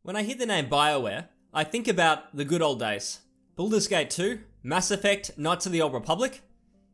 When I hear the name Bioware, I think about the good old days. Baldur's Gate 2, Mass Effect, Knights of the Old Republic.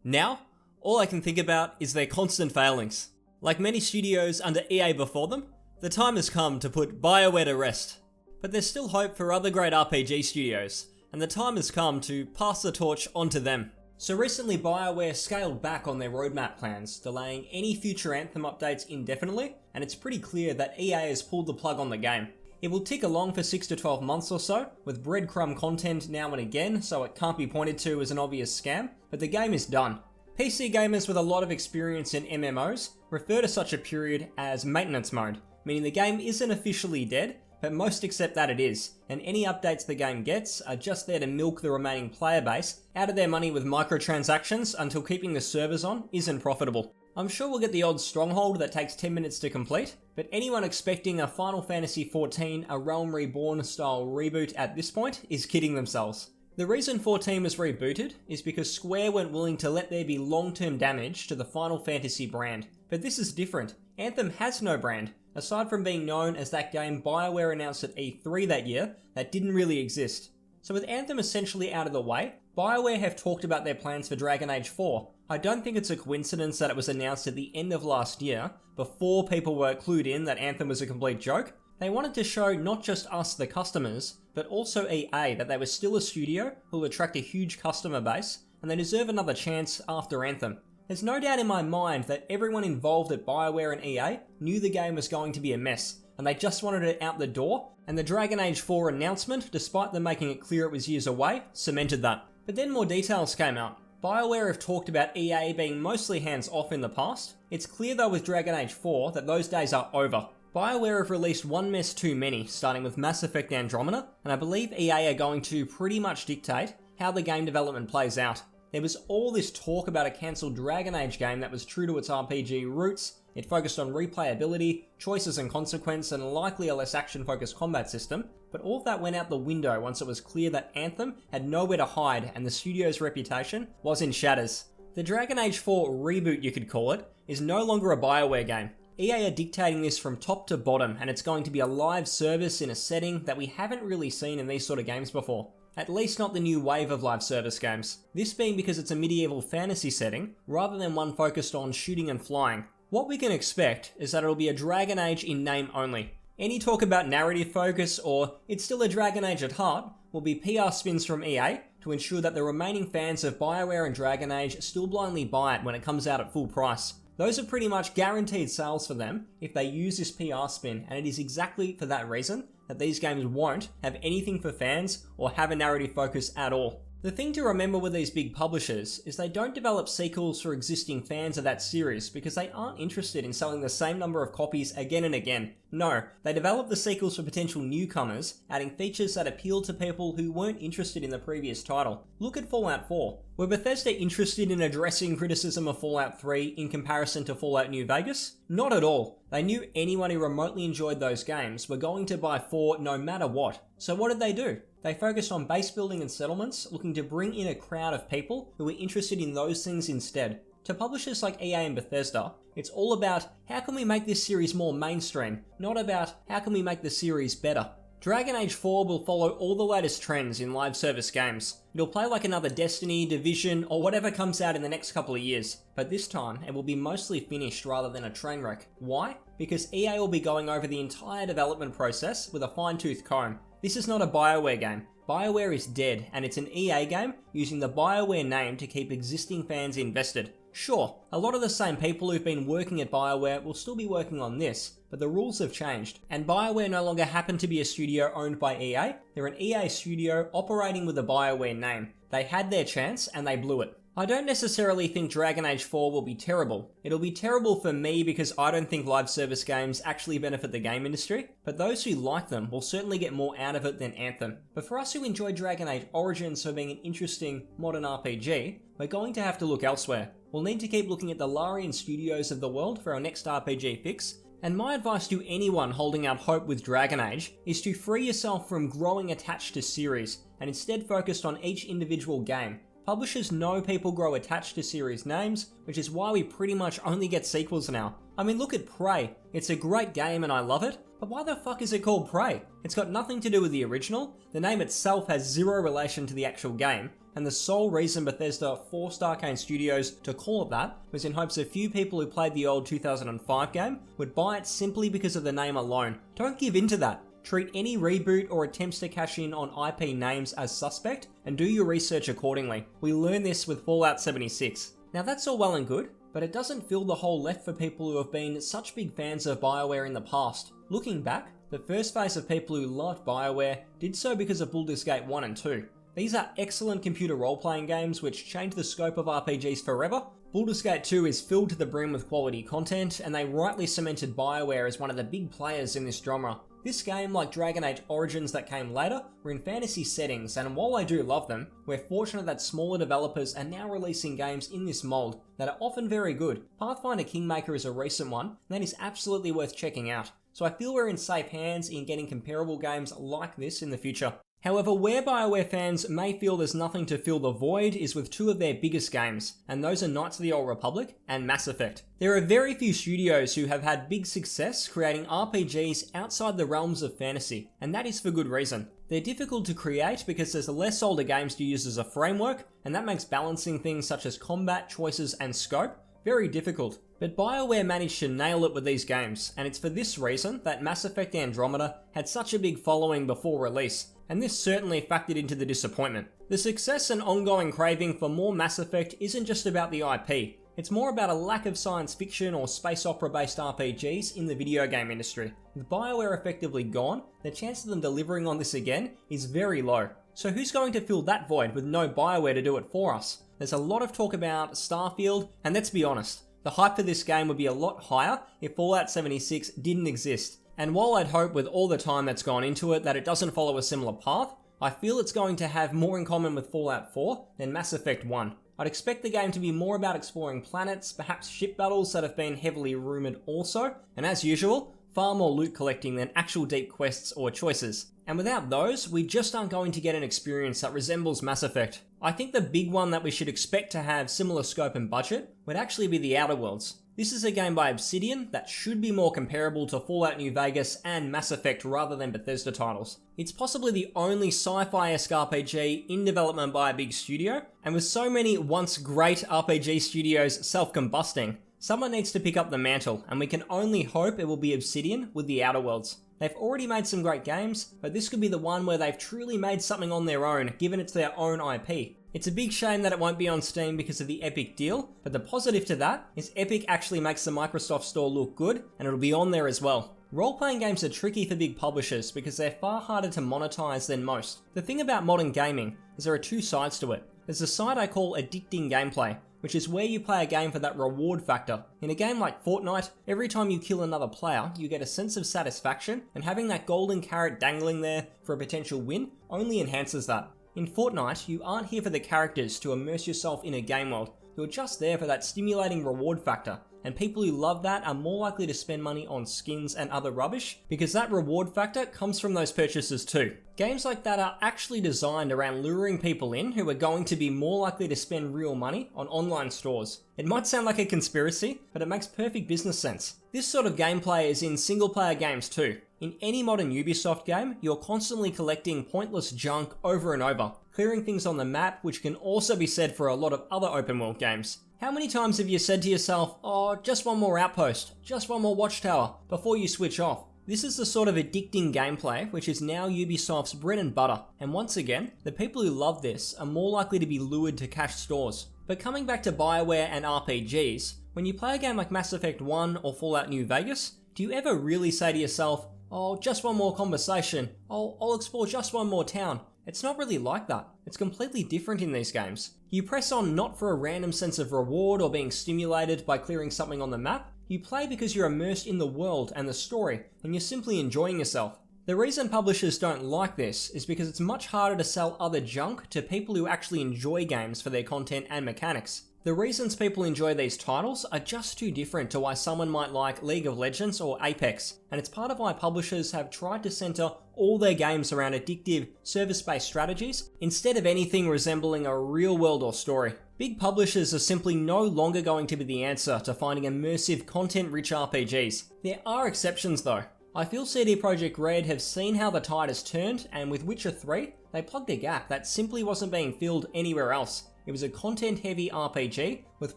Now, all I can think about is their constant failings. Like many studios under EA before them, the time has come to put Bioware to rest. But there's still hope for other great RPG studios, and the time has come to pass the torch onto them. So recently Bioware scaled back on their roadmap plans, delaying any future Anthem updates indefinitely, and it's pretty clear that EA has pulled the plug on the game. It will tick along for 6 to 12 months or so, with breadcrumb content now and again, so it can't be pointed to as an obvious scam, but the game is done. PC gamers with a lot of experience in MMOs refer to such a period as maintenance mode, meaning the game isn't officially dead, but most accept that it is, and any updates the game gets are just there to milk the remaining player base out of their money with microtransactions until keeping the servers on isn't profitable. I'm sure we'll get the odd stronghold that takes 10 minutes to complete, but anyone expecting a Final Fantasy XIV A Realm Reborn style reboot at this point is kidding themselves. The reason 14 was rebooted is because Square weren't willing to let there be long-term damage to the Final Fantasy brand. But this is different. Anthem has no brand, aside from being known as that game Bioware announced at E3 that year that didn't really exist. So with Anthem essentially out of the way, Bioware have talked about their plans for Dragon Age 4. I don't think it's a coincidence that it was announced at the end of last year, before people were clued in that Anthem was a complete joke. They wanted to show not just us, the customers, but also EA that they were still a studio who will attract a huge customer base, and they deserve another chance after Anthem. There's no doubt in my mind that everyone involved at Bioware and EA knew the game was going to be a mess, and they just wanted it out the door, and the Dragon Age 4 announcement, despite them making it clear it was years away, cemented that. But then more details came out. Bioware have talked about EA being mostly hands-off in the past. It's clear though with Dragon Age 4 that those days are over. Bioware have released one mess too many, starting with Mass Effect Andromeda, and I believe EA are going to pretty much dictate how the game development plays out. There was all this talk about a cancelled Dragon Age game that was true to its RPG roots. It focused on replayability, choices and consequence, and likely a less action-focused combat system, but all of that went out the window once it was clear that Anthem had nowhere to hide and the studio's reputation was in shatters. The Dragon Age 4 reboot, you could call it, is no longer a Bioware game. EA are dictating this from top to bottom, and it's going to be a live service in a setting that we haven't really seen in these sort of games before. At least not the new wave of live service games. This being because it's a medieval fantasy setting, rather than one focused on shooting and flying. What we can expect is that it'll be a Dragon Age in name only. Any talk about narrative focus or it's still a Dragon Age at heart will be PR spins from EA to ensure that the remaining fans of Bioware and Dragon Age still blindly buy it when it comes out at full price. Those are pretty much guaranteed sales for them if they use this PR spin, and it is exactly for that reason that these games won't have anything for fans or have a narrative focus at all. The thing to remember with these big publishers is they don't develop sequels for existing fans of that series because they aren't interested in selling the same number of copies again and again. No, they develop the sequels for potential newcomers, adding features that appeal to people who weren't interested in the previous title. Look at Fallout 4. Were Bethesda interested in addressing criticism of Fallout 3 in comparison to Fallout New Vegas? Not at all. They knew anyone who remotely enjoyed those games were going to buy 4 no matter what. So what did they do? They focused on base building and settlements, looking to bring in a crowd of people who were interested in those things instead. To publishers like EA and Bethesda, it's all about how can we make this series more mainstream, not about how can we make the series better. Dragon Age 4 will follow all the latest trends in live service games. It'll play like another Destiny, Division, or whatever comes out in the next couple of years, but this time it will be mostly finished rather than a train wreck. Why? Because EA will be going over the entire development process with a fine-tooth comb. This is not a Bioware game. Bioware is dead, and it's an EA game using the Bioware name to keep existing fans invested. Sure, a lot of the same people who've been working at Bioware will still be working on this, but the rules have changed, and Bioware no longer happen to be a studio owned by EA. They're an EA studio operating with the Bioware name. They had their chance and they blew it. I don't necessarily think Dragon Age 4 will be terrible. It'll be terrible for me because I don't think live service games actually benefit the game industry, but those who like them will certainly get more out of it than Anthem. But for us who enjoy Dragon Age Origins for being an interesting modern RPG, we're going to have to look elsewhere. We'll need to keep looking at the Larian Studios of the world for our next RPG fix, and my advice to anyone holding out hope with Dragon Age is to free yourself from growing attached to series and instead focus on each individual game. Publishers know people grow attached to series names, which is why we pretty much only get sequels now. I mean, look at Prey. It's a great game and I love it, but why the fuck is it called Prey? It's got nothing to do with the original, the name itself has zero relation to the actual game, and the sole reason Bethesda forced Arcane Studios to call it that was in hopes a few people who played the old 2005 game would buy it simply because of the name alone. Don't give in to that. Treat any reboot or attempts to cash in on IP names as suspect, and do your research accordingly. We learned this with Fallout 76. Now that's all well and good, but it doesn't fill the hole left for people who have been such big fans of Bioware in the past. Looking back, the first phase of people who loved Bioware did so because of Baldur's Gate 1 and 2. These are excellent computer role-playing games which change the scope of RPGs forever. Baldur's Gate 2 is filled to the brim with quality content, and they rightly cemented Bioware as one of the big players in this genre. This game, like Dragon Age Origins that came later, were in fantasy settings, and while I do love them, we're fortunate that smaller developers are now releasing games in this mold that are often very good. Pathfinder Kingmaker is a recent one, and that is absolutely worth checking out. So I feel we're in safe hands in getting comparable games like this in the future. However, where Bioware fans may feel there's nothing to fill the void is with two of their biggest games, and those are Knights of the Old Republic and Mass Effect. There are very few studios who have had big success creating RPGs outside the realms of fantasy, and that is for good reason. They're difficult to create because there's less older games to use as a framework, and that makes balancing things such as combat, choices, and scope very difficult. But Bioware managed to nail it with these games, and it's for this reason that Mass Effect Andromeda had such a big following before release, and this certainly factored into the disappointment. The success and ongoing craving for more Mass Effect isn't just about the IP, it's more about a lack of science fiction or space opera based RPGs in the video game industry. With Bioware effectively gone, the chance of them delivering on this again is very low. So who's going to fill that void with no Bioware to do it for us? There's a lot of talk about Starfield, and let's be honest, the hype for this game would be a lot higher if Fallout 76 didn't exist. And while I'd hope with all the time that's gone into it that it doesn't follow a similar path, I feel it's going to have more in common with Fallout 4 than Mass Effect 1. I'd expect the game to be more about exploring planets, perhaps ship battles that have been heavily rumoured also, and as usual, far more loot collecting than actual deep quests or choices. And without those, we just aren't going to get an experience that resembles Mass Effect. I think the big one that we should expect to have similar scope and budget would actually be The Outer Worlds. This is a game by Obsidian that should be more comparable to Fallout New Vegas and Mass Effect rather than Bethesda titles. It's possibly the only sci-fi-esque RPG in development by a big studio, and with so many once great RPG studios self-combusting, someone needs to pick up the mantle, and we can only hope it will be Obsidian with The Outer Worlds. They've already made some great games, but this could be the one where they've truly made something on their own, given it's their own IP. It's a big shame that it won't be on Steam because of the Epic deal, but the positive to that is Epic actually makes the Microsoft Store look good, and it'll be on there as well. Role-playing games are tricky for big publishers because they're far harder to monetize than most. The thing about modern gaming is there are two sides to it. There's the side I call addicting gameplay, which is where you play a game for that reward factor. In a game like Fortnite, every time you kill another player, you get a sense of satisfaction, and having that golden carrot dangling there for a potential win only enhances that. In Fortnite, you aren't here for the characters to immerse yourself in a game world, you're just there for that stimulating reward factor, and people who love that are more likely to spend money on skins and other rubbish, because that reward factor comes from those purchases too. Games like that are actually designed around luring people in who are going to be more likely to spend real money on online stores. It might sound like a conspiracy, but it makes perfect business sense. This sort of gameplay is in single player games too. In any modern Ubisoft game, you're constantly collecting pointless junk over and over, clearing things on the map, which can also be said for a lot of other open world games. How many times have you said to yourself, oh, just one more outpost, just one more watchtower, before you switch off? This is the sort of addicting gameplay which is now Ubisoft's bread and butter, and once again, the people who love this are more likely to be lured to cash stores. But coming back to Bioware and RPGs, when you play a game like Mass Effect 1 or Fallout New Vegas, do you ever really say to yourself, oh, just one more conversation, I'll explore just one more town? It's not really like that. It's completely different in these games. You press on not for a random sense of reward or being stimulated by clearing something on the map. You play because you're immersed in the world and the story, and you're simply enjoying yourself. The reason publishers don't like this is because it's much harder to sell other junk to people who actually enjoy games for their content and mechanics. The reasons people enjoy these titles are just too different to why someone might like League of Legends or Apex, and it's part of why publishers have tried to center all their games around addictive, service-based strategies instead of anything resembling a real world or story. Big publishers are simply no longer going to be the answer to finding immersive, content-rich RPGs. There are exceptions though. I feel CD Projekt Red have seen how the tide has turned, and with Witcher 3, they plugged a gap that simply wasn't being filled anywhere else. It was a content-heavy RPG with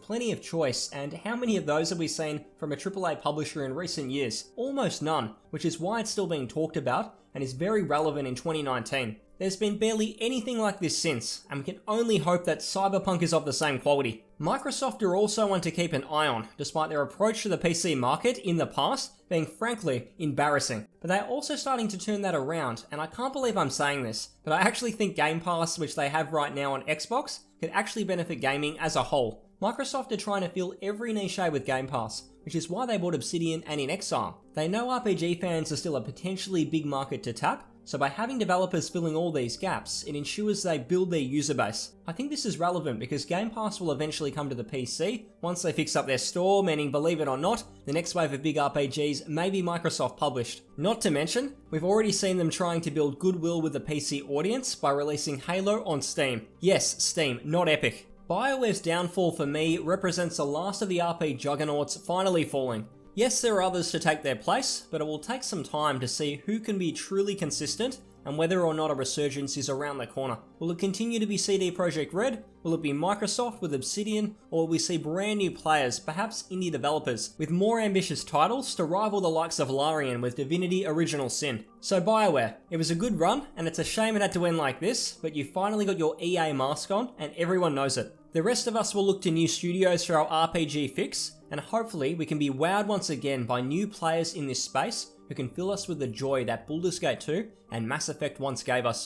plenty of choice, and how many of those have we seen from a AAA publisher in recent years? Almost none, which is why it's still being talked about and is very relevant in 2019. There's been barely anything like this since, and we can only hope that Cyberpunk is of the same quality. Microsoft are also one to keep an eye on, despite their approach to the PC market in the past being frankly embarrassing. But they're also starting to turn that around, and I can't believe I'm saying this, but I actually think Game Pass, which they have right now on Xbox, could actually benefit gaming as a whole. Microsoft are trying to fill every niche with Game Pass, which is why they bought Obsidian and In Exile. They know RPG fans are still a potentially big market to tap, so by having developers filling all these gaps, it ensures they build their user base. I think this is relevant because Game Pass will eventually come to the PC once they fix up their store, meaning, believe it or not, the next wave of big RPGs may be Microsoft published. Not to mention, we've already seen them trying to build goodwill with the PC audience by releasing Halo on Steam. Yes, Steam, not Epic. Bioware's downfall for me represents the last of the RP juggernauts finally falling. Yes, there are others to take their place, but it will take some time to see who can be truly consistent and whether or not a resurgence is around the corner. Will it continue to be CD Projekt Red? Will it be Microsoft with Obsidian? Or will we see brand new players, perhaps indie developers, with more ambitious titles to rival the likes of Larian with Divinity Original Sin? So Bioware, it was a good run, and it's a shame it had to end like this, but you finally got your EA mask on, and everyone knows it. The rest of us will look to new studios for our RPG fix, and hopefully we can be wowed once again by new players in this space who can fill us with the joy that Baldur's Gate 2 and Mass Effect once gave us.